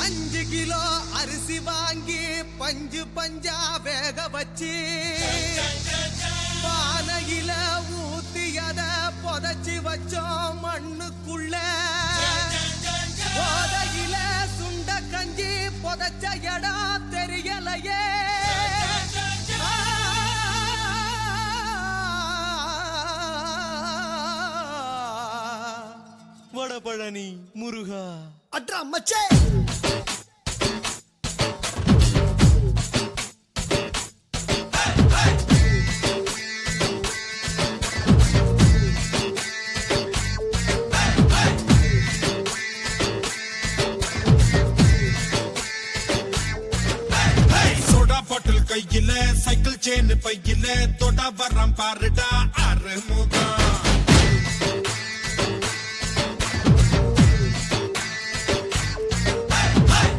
5 kilo அரிசி வாங்கி பஞ்சு பஞ்சா வேக வச்சு பானையில ஊத்தியத புதைச்சி வச்சோம் மண்ணுக்குள்ள போதையில சுண்ட கஞ்சி புதைச்ச இடம் தெரியலையே வடபழனி முருகா அட்ரா மச்சே கையில சைக்கிள் செயின் பையில தொட வரம் பாருடா அறுமுகம்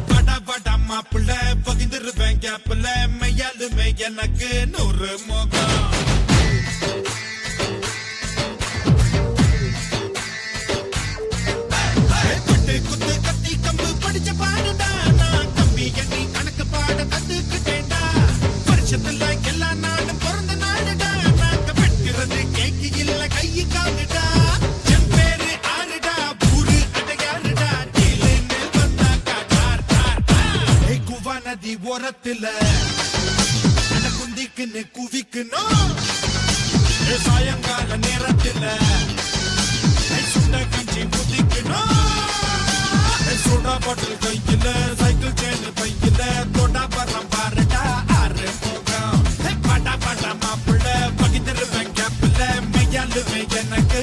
பட பட மாப்பிள்ள பகிர்ந்துருவேன் கேப்பில் மையாலுமே எனக்கு 100 முகம் குத்து கத்தி கம்பு படிச்ச பாடுடா நான் கம்பி எண்ணி கணக்கு பாட கத்துக்கிட்டேன்டா எல்லா நாடும் பிறந்த நாடுடா நாங்க வெட்டுறது கேக்கு இல்ல கையு காலுடா என் பேரு ஆளுடா பூரு அடையாளுடா டீலுன்னு வந்தாக்கா டார் டார் டார் குவா நதி ஓரத்துல அட குந்திக்குன்னு குவிக்கணும் சாயங்கால நேரத்துல சுண்ட கஞ்சி முதிக்கணும் சோடா பாட்டில் கையில சைக்கிள் செயின் பையில தொண்டா பரம் பாருடா எனக்கு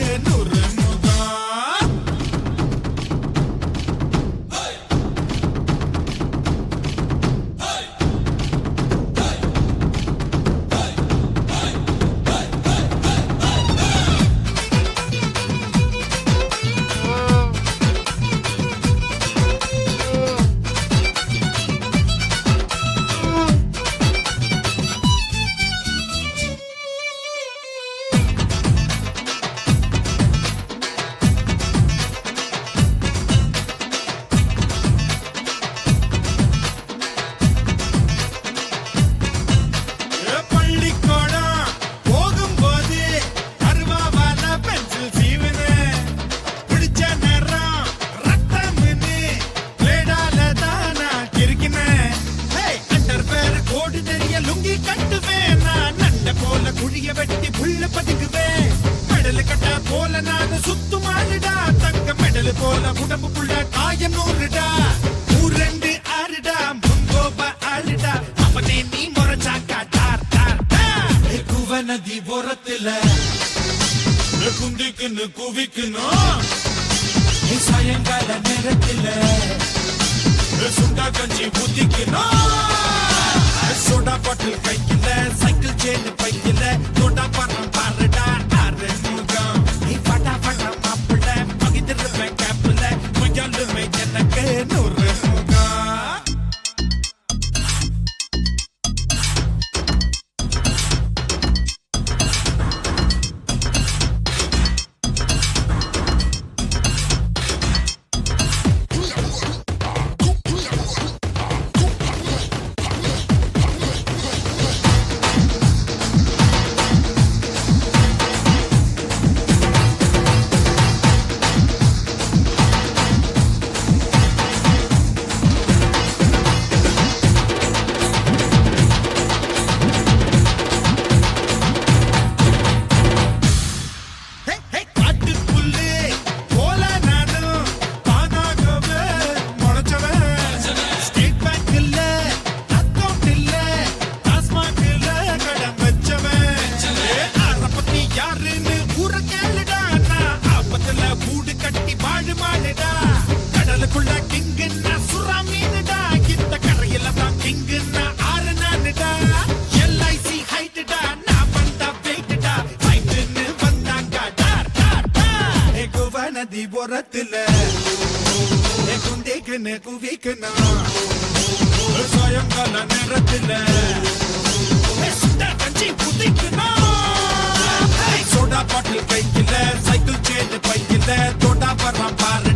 100 குழிய வெட்டி புள்ள பதுக்குவேன் மெடல் கட்டா போல நான் சுத்துமாடுடா தங்க மெடல் போல உடம்புக்குள்ள காயம் 100டா ஊரெண்டு ஆறுடா முங்கோப ஆளுடா அவனே நீ முறைச்சாக்கா டார் டார் டார் குவ நதி ஓரத்துல குந்திக்குன்னு குவிக்கணும் சாயங்கால நேரத்துல சுண்டா கஞ்சி ஊத்திக்கணும் சோடா பாட்டில் கையில சைக்கிள் செயின் பையில தொண்டா பரம் பாருடா அறுமுகம் நீ படா படா மாப்பிள்ள பகிர்ந்துருவேன் கேப்பில் மையாலுமே எனக்கு 100 முகம் நதி ஓரத்துல குந்திக்குன்னு குவிக்கணும் சாயங்கால நேரத்துல கஞ்சி புதிக்கணும் சோடா பாட்டில் கையில சைக்கிள் செயின் பையில தொண்டா வரம் பாரு